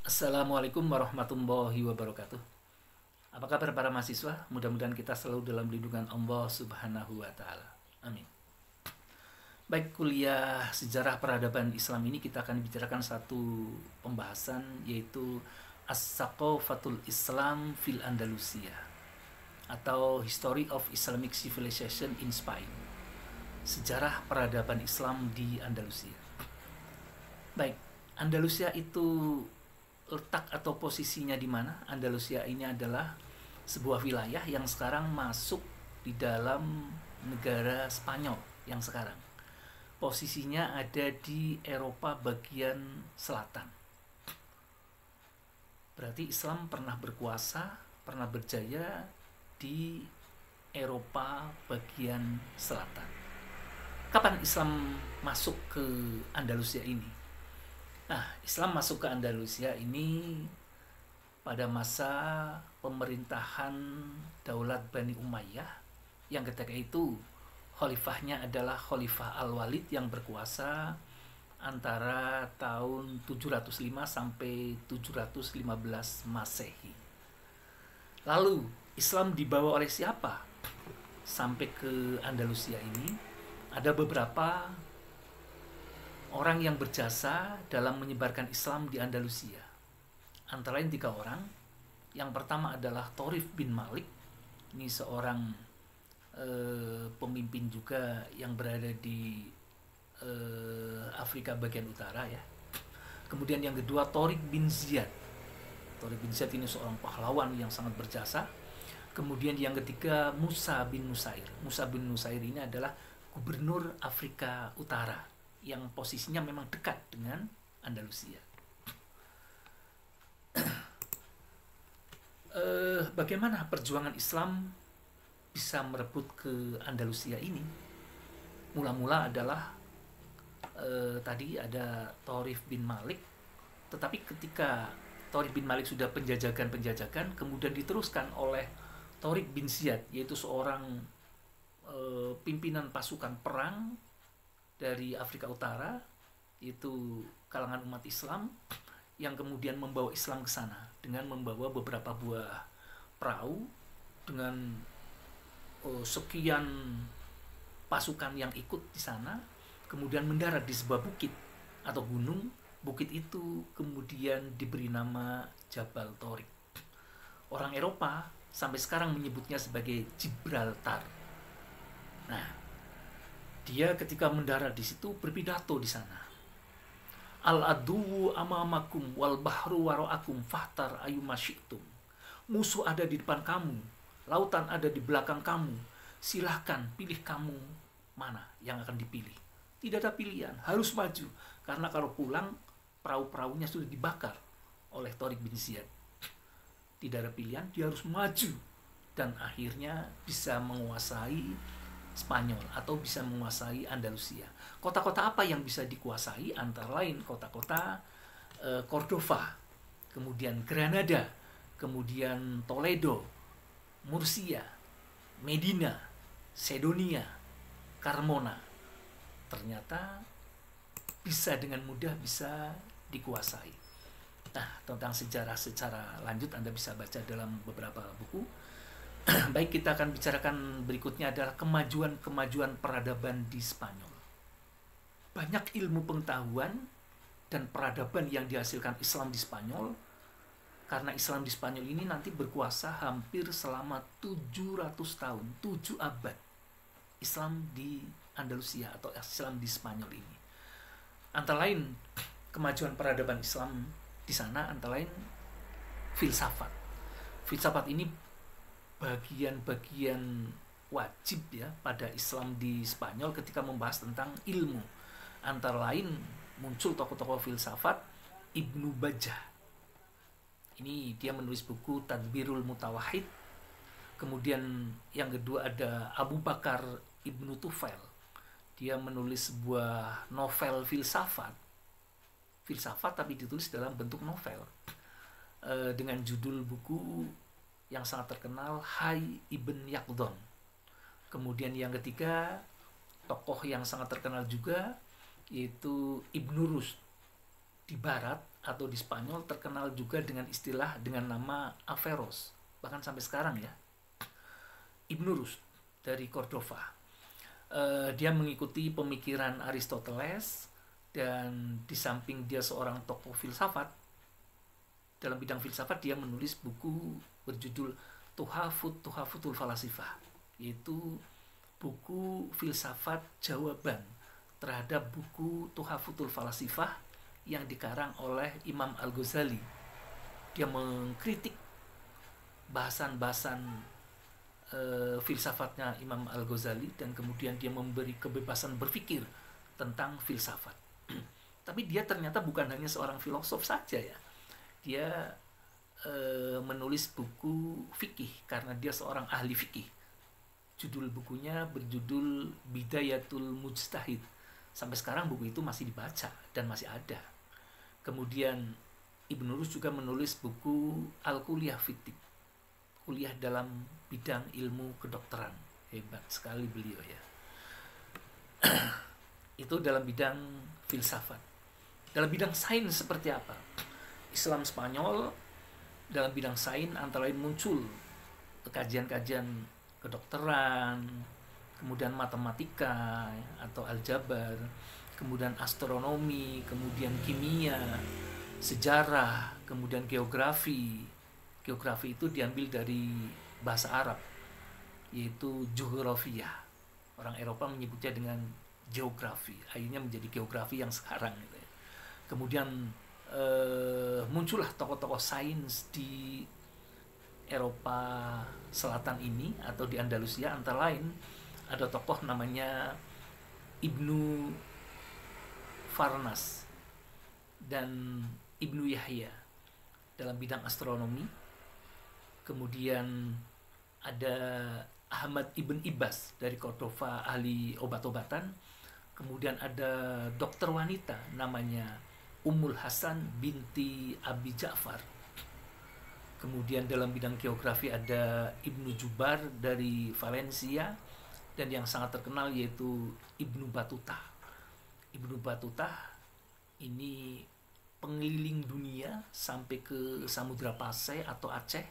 Assalamualaikum warahmatullahi wabarakatuh. Apa kabar para mahasiswa? Mudah-mudahan kita selalu dalam lindungan Allah Subhanahu wa taala. Amin. Baik, kuliah sejarah peradaban Islam ini kita akan bicarakan satu pembahasan, yaitu As-Saqafatul Islam fil Andalusia atau History of Islamic Civilization in Spain. Sejarah peradaban Islam di Andalusia. Baik, Andalusia itu letak atau posisinya di mana? Andalusia ini adalah sebuah wilayah yang sekarang masuk di dalam negara Spanyol yang sekarang. Posisinya ada di Eropa bagian selatan. Berarti Islam pernah berkuasa, pernah berjaya di Eropa bagian selatan. Kapan Islam masuk ke Andalusia ini? Nah, Islam masuk ke Andalusia ini pada masa pemerintahan Daulat Bani Umayyah yang ketika itu khalifahnya adalah Khalifah Al-Walid yang berkuasa antara tahun 705 sampai 715 Masehi. Lalu Islam dibawa oleh siapa sampai ke Andalusia ini? Ada beberapa orang yang berjasa dalam menyebarkan Islam di Andalusia. Antara lain 3 orang. Yang pertama adalah Thorif bin Malik. Ini seorang pemimpin juga yang berada di Afrika bagian utara ya. Kemudian yang kedua Tariq bin Ziyad. Tariq bin Ziyad ini seorang pahlawan yang sangat berjasa. Kemudian yang ketiga Musa bin Nusair. Musa bin Nusair ini adalah gubernur Afrika Utara yang posisinya memang dekat dengan Andalusia. Bagaimana perjuangan Islam bisa merebut ke Andalusia ini? Mula-mula adalah tadi ada Thorif bin Malik, tetapi ketika Thorif bin Malik sudah penjajakan, kemudian diteruskan oleh Thorif bin Ziyad, yaitu seorang pimpinan pasukan perang dari Afrika Utara, itu kalangan umat Islam yang kemudian membawa Islam ke sana dengan membawa beberapa buah perahu dengan sekian pasukan yang ikut di sana, kemudian mendarat di sebuah bukit atau gunung. Bukit itu kemudian diberi nama Jabal Tariq. Orang Eropa sampai sekarang menyebutnya sebagai Gibraltar. Nah, dia ketika mendarat di situ berpidato di sana. Al-adu amamakum wal bahru wara'akum fahtar ayumasyitum. Musuh ada di depan kamu, lautan ada di belakang kamu. Silahkan pilih kamu mana yang akan dipilih. Tidak ada pilihan, harus maju. Karena kalau pulang, perahu-perahunya sudah dibakar oleh Thorif bin Ziyad. Tidak ada pilihan, dia harus maju. Dan akhirnya bisa menguasai Spanyol atau bisa menguasai Andalusia. Kota-kota apa yang bisa dikuasai? Antara lain kota-kota Cordova, kemudian Granada, kemudian Toledo, Murcia, Medina, Sedonia, Carmona. Ternyata bisa dengan mudah bisa dikuasai. Nah, tentang sejarah secara lanjut Anda bisa baca dalam beberapa buku. Baik, kita akan bicarakan berikutnya adalah kemajuan peradaban di Spanyol. Banyak ilmu pengetahuan dan peradaban yang dihasilkan Islam di Spanyol, karena Islam di Spanyol ini nanti berkuasa hampir selama 700 tahun, 7 abad. Islam di Andalusia atau Islam di Spanyol ini. Antara lain kemajuan peradaban Islam di sana antara lain filsafat. Filsafat ini bagian-bagian wajib ya pada Islam di Spanyol ketika membahas tentang ilmu. Antara lain muncul tokoh-tokoh filsafat. Ibnu Bajjah. Ini dia menulis buku Tadbirul Mutawahhid. Kemudian yang kedua ada Abu Bakar Ibnu Tufail. Dia menulis sebuah novel filsafat tapi ditulis dalam bentuk novel dengan judul buku yang sangat terkenal Hayy Ibn Yaqdhan. Kemudian yang ketiga tokoh yang sangat terkenal juga yaitu Ibnu Rushd di barat atau di Spanyol terkenal juga dengan istilah dengan nama Averroes, bahkan sampai sekarang ya. Ibn Rushd dari Cordova. Dia mengikuti pemikiran Aristoteles, dan di samping dia seorang tokoh filsafat, dalam bidang filsafat dia menulis buku berjudul Tuhafutul Falasifah, yaitu buku filsafat jawaban terhadap buku Tuhafutul Falasifah yang dikarang oleh Imam Al-Ghazali. Dia mengkritik bahasan-bahasan filsafatnya Imam Al-Ghazali, dan kemudian dia memberi kebebasan berpikir tentang filsafat. Tapi dia ternyata bukan hanya seorang filosof saja ya. Dia menulis buku fikih karena dia seorang ahli fikih. Judul bukunya berjudul Bidayatul Mujtahid. Sampai sekarang buku itu masih dibaca dan masih ada. Kemudian Ibn Rushd juga menulis buku Al-Kuliah Fitik, kuliah dalam bidang ilmu kedokteran. Hebat sekali beliau ya. Itu dalam bidang filsafat. Dalam bidang sains seperti apa? Islam Spanyol dalam bidang sains antara lain muncul kajian-kajian kedokteran, kemudian matematika atau aljabar, kemudian astronomi, kemudian kimia, sejarah, kemudian geografi. Geografi itu diambil dari bahasa Arab, yaitu geografia. Orang Eropa menyebutnya dengan geografi, akhirnya menjadi geografi yang sekarang gitu ya. Kemudian muncullah tokoh-tokoh sains di Eropa Selatan ini atau di Andalusia, antara lain ada tokoh namanya Ibnu Farnas dan Ibnu Yahya dalam bidang astronomi. Kemudian ada Ahmad Ibn Ibas dari Cordova, ahli obat-obatan. Kemudian ada dokter wanita namanya Ummul Hasan binti Abi Ja'far. Kemudian dalam bidang geografi ada Ibnu Jubar dari Valencia, dan yang sangat terkenal yaitu Ibnu Battuta. Ibnu Battuta ini pengeliling dunia sampai ke Samudra Pasai atau Aceh,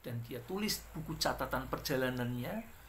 dan dia tulis buku catatan perjalanannya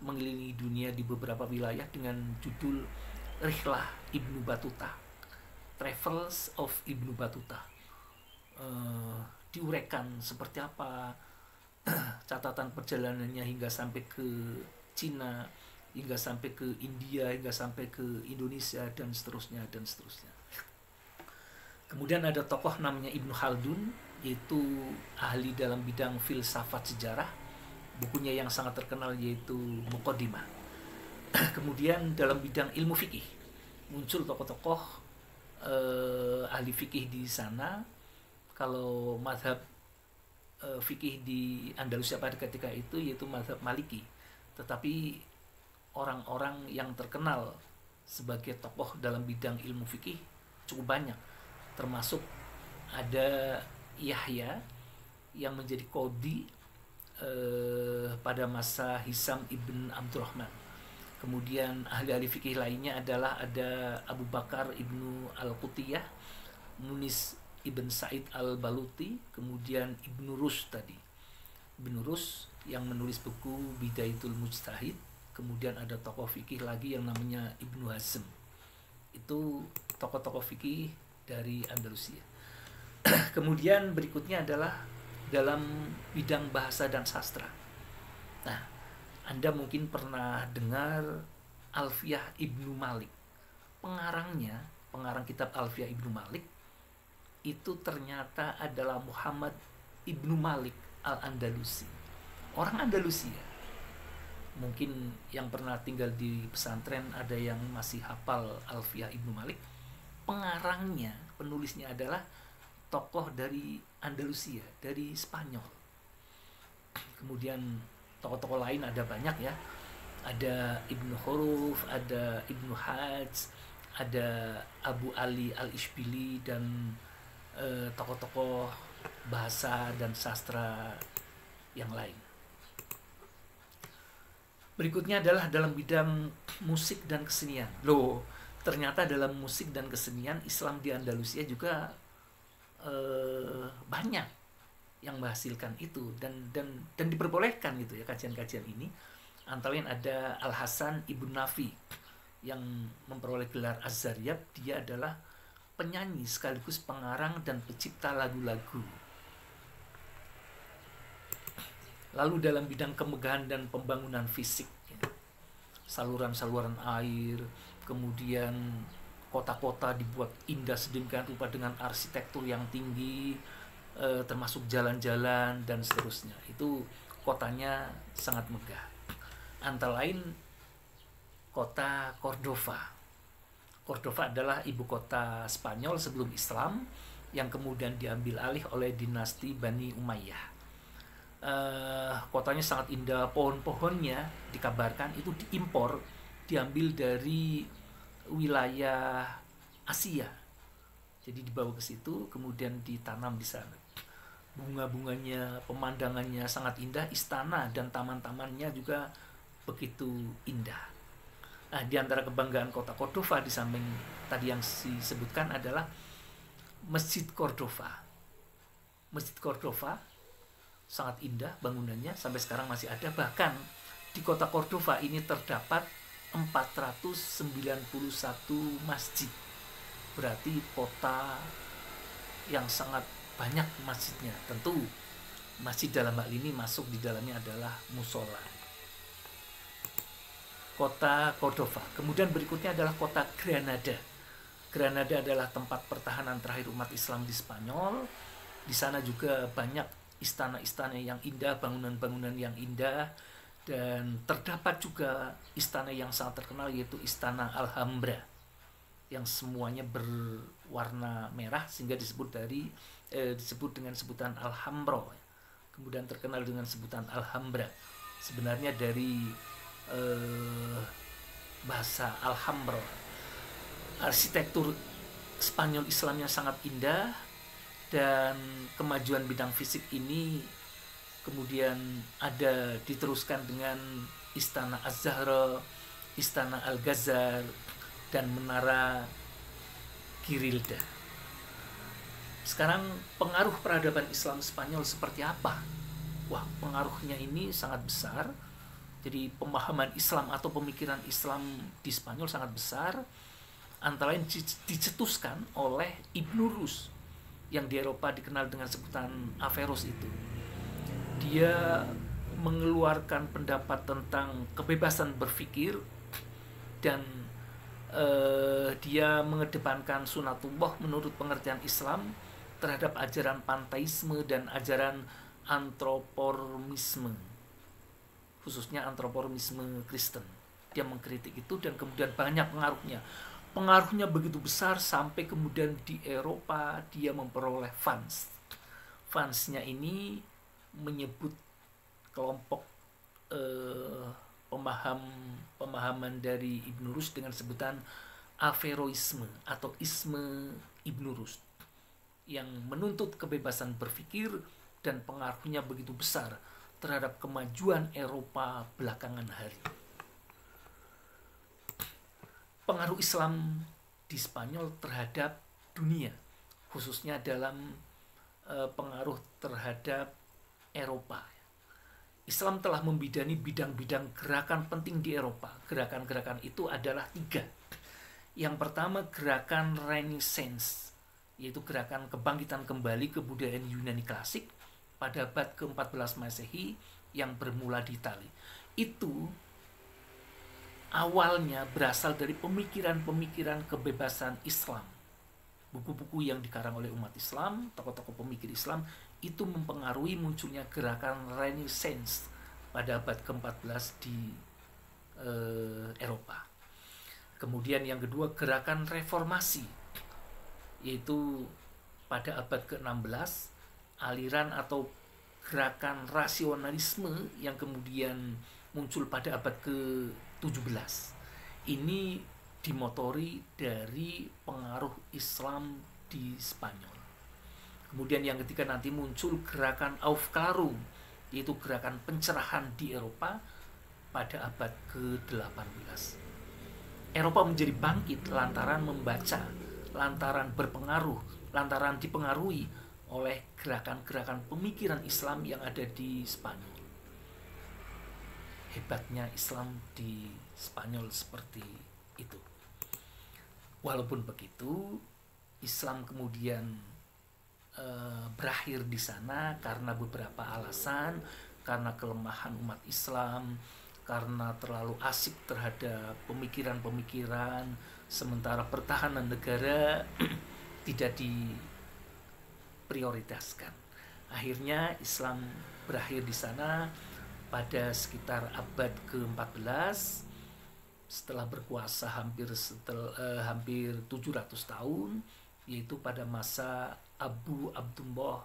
mengelilingi dunia di beberapa wilayah dengan judul Rihlah Ibnu Battuta, Travels of Ibnu Battuta. Diuraikan seperti apa catatan perjalanannya hingga sampai ke Cina, hingga sampai ke India, hingga sampai ke Indonesia, dan seterusnya dan seterusnya. Kemudian ada tokoh namanya Ibnu Khaldun, yaitu ahli dalam bidang filsafat sejarah. Bukunya yang sangat terkenal yaitu Muqaddimah. Kemudian dalam bidang ilmu fikih muncul tokoh-tokoh ahli fikih di sana. Kalau mazhab fikih di Andalusia pada ketika itu yaitu mazhab Maliki. Tetapi orang-orang yang terkenal sebagai tokoh dalam bidang ilmu fikih cukup banyak. Termasuk ada Yahya yang menjadi qadhi pada masa Hisam ibn Abdurrahman. Kemudian ahli-ahli fikih lainnya adalah ada Abu Bakar ibnu Al-Qutiyah, Munis Ibn Sa'id Al-Baluti, kemudian Ibn Rushd tadi. Ibn Rushd yang menulis buku Bidayatul Mujtahid. Kemudian ada tokoh fikih lagi yang namanya Ibnu Hazm. Itu tokoh-tokoh fikih dari Andalusia. Kemudian berikutnya adalah dalam bidang bahasa dan sastra. Nah, Anda mungkin pernah dengar Alfiyah Ibnu Malik. Pengarang kitab Alfiyah Ibnu Malik itu ternyata adalah Muhammad Ibnu Malik Al-Andalusi, orang Andalusia. Mungkin yang pernah tinggal di pesantren ada yang masih hafal Alfiyah Ibnu Malik. Pengarangnya, penulisnya adalah tokoh dari Andalusia, dari Spanyol. Kemudian tokoh-tokoh lain ada banyak ya. Ada Ibnu Huruf, ada Ibnu Hajj, ada Abu Ali Al-Ishbili, dan tokoh-tokoh bahasa dan sastra yang lain. Berikutnya adalah dalam bidang musik dan kesenian. Loh, ternyata dalam musik dan kesenian Islam di Andalusia juga banyak yang menghasilkan itu, dan diperbolehkan gitu ya kajian-kajian ini. Antara lain ada Al Hasan Ibn Nafi yang memperoleh gelar Az-Zaryab. Dia adalah penyanyi sekaligus pengarang dan pencipta lagu-lagu. Lalu dalam bidang kemegahan dan pembangunan fisik, ya, saluran-saluran air, kemudian kota-kota dibuat indah sedemikian rupa dengan arsitektur yang tinggi, termasuk jalan-jalan dan seterusnya. Itu kotanya sangat megah. Antara lain kota Cordova. Cordova adalah ibu kota Spanyol sebelum Islam yang kemudian diambil alih oleh dinasti Bani Umayyah. Kotanya sangat indah, pohon-pohonnya dikabarkan itu diimpor, diambil dari wilayah Asia. Jadi dibawa ke situ, kemudian ditanam di sana. Bunga-bunganya, pemandangannya sangat indah, istana dan taman-tamannya juga begitu indah. Nah, di antara kebanggaan kota Cordova di samping tadi yang disebutkan adalah Masjid Cordova. Masjid Cordova sangat indah bangunannya, sampai sekarang masih ada. Bahkan di kota Cordova ini terdapat 491 masjid. Berarti kota yang sangat banyak masjidnya. Tentu masjid dalam hal ini masuk di dalamnya adalah musola. Kota Cordova. Kemudian berikutnya adalah kota Granada. Granada adalah tempat pertahanan terakhir umat Islam di Spanyol. Di sana juga banyak istana-istana yang indah, bangunan-bangunan yang indah, dan terdapat juga istana yang sangat terkenal, yaitu Istana Alhambra, yang semuanya berwarna merah sehingga disebut dengan sebutan Alhambra. Kemudian terkenal dengan sebutan Alhambra. Sebenarnya dari bahasa Alhambra. Arsitektur Spanyol Islamnya sangat indah, dan kemajuan bidang fisik ini kemudian ada diteruskan dengan Istana Az-Zahra, Istana Al-Ghazal, dan Menara Girilda. Sekarang pengaruh peradaban Islam Spanyol seperti apa? Wah, pengaruhnya ini sangat besar. Jadi pemahaman Islam atau pemikiran Islam di Spanyol sangat besar. Antara lain dicetuskan oleh Ibn Rus yang di Eropa dikenal dengan sebutan Averroes itu. Dia mengeluarkan pendapat tentang kebebasan berpikir, dan dia mengedepankan sunatullah menurut pengertian Islam terhadap ajaran panteisme dan ajaran antropormisme, khususnya antropormisme Kristen. Dia mengkritik itu, dan kemudian banyak pengaruhnya begitu besar sampai kemudian di Eropa dia memperoleh fansnya ini menyebut kelompok pemahaman dari Ibn Rus dengan sebutan Averroisme atau isme Ibn Rus, yang menuntut kebebasan berpikir dan pengaruhnya begitu besar terhadap kemajuan Eropa belakangan hari. Pengaruh Islam di Spanyol terhadap dunia, khususnya dalam pengaruh terhadap Eropa. Islam telah membidani bidang-bidang gerakan penting di Eropa. Gerakan-gerakan itu adalah 3. Yang pertama, gerakan Renaissance, yaitu gerakan kebangkitan kembali kebudayaan Yunani klasik pada abad ke-14 Masehi yang bermula di Italia. Itu awalnya berasal dari pemikiran-pemikiran kebebasan Islam. Buku-buku yang dikarang oleh umat Islam, tokoh-tokoh pemikir Islam, itu mempengaruhi munculnya gerakan Renaissance pada abad ke-14 di Eropa. Kemudian yang kedua, gerakan reformasi, yaitu pada abad ke-16, aliran atau gerakan rasionalisme yang kemudian muncul pada abad ke-17. Ini dimotori dari pengaruh Islam di Spanyol. Kemudian yang ketiga nanti muncul gerakan Aufklärung, yaitu gerakan pencerahan di Eropa pada abad ke-18. Eropa menjadi bangkit lantaran membaca, lantaran berpengaruh, lantaran dipengaruhi oleh gerakan-gerakan pemikiran Islam yang ada di Spanyol. Hebatnya Islam di Spanyol seperti itu. Walaupun begitu, Islam kemudian berakhir di sana karena beberapa alasan, karena kelemahan umat Islam, karena terlalu asik terhadap pemikiran-pemikiran, sementara pertahanan negara tidak diprioritaskan. Akhirnya Islam berakhir di sana pada sekitar abad ke-14, setelah berkuasa hampir 700 tahun, yaitu pada masa Abu Abdullah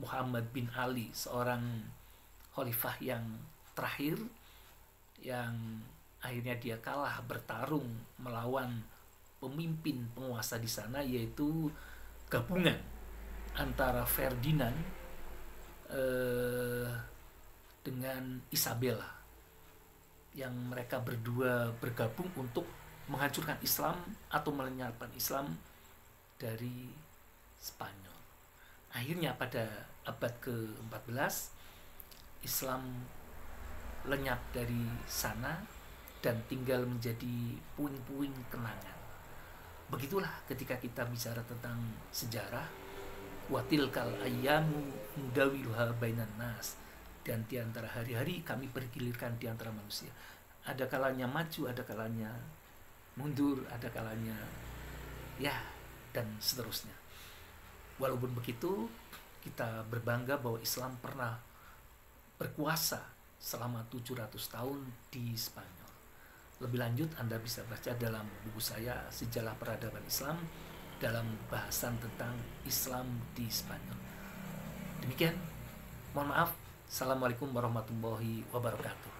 Muhammad bin Ali, seorang khalifah yang terakhir, yang akhirnya dia kalah bertarung melawan pemimpin penguasa di sana, yaitu gabungan antara Ferdinand dengan Isabella, yang mereka berdua bergabung untuk menghancurkan Islam atau melenyapkan Islam dari Spanyol. Akhirnya pada abad ke-14 Islam lenyap dari sana dan tinggal menjadi puing-puing kenangan. Begitulah ketika kita bicara tentang sejarah, watilkal ayyamu nudawiluha bainan nas, dan di antara hari-hari kami pergilirkan di antara manusia. Ada kalanya maju, ada kalanya mundur, ada kalanya ya, dan seterusnya. Walaupun begitu, kita berbangga bahwa Islam pernah berkuasa selama 700 tahun di Spanyol. Lebih lanjut Anda bisa baca dalam buku saya Sejarah Peradaban Islam dalam bahasan tentang Islam di Spanyol. Demikian, mohon maaf. Assalamualaikum warahmatullahi wabarakatuh.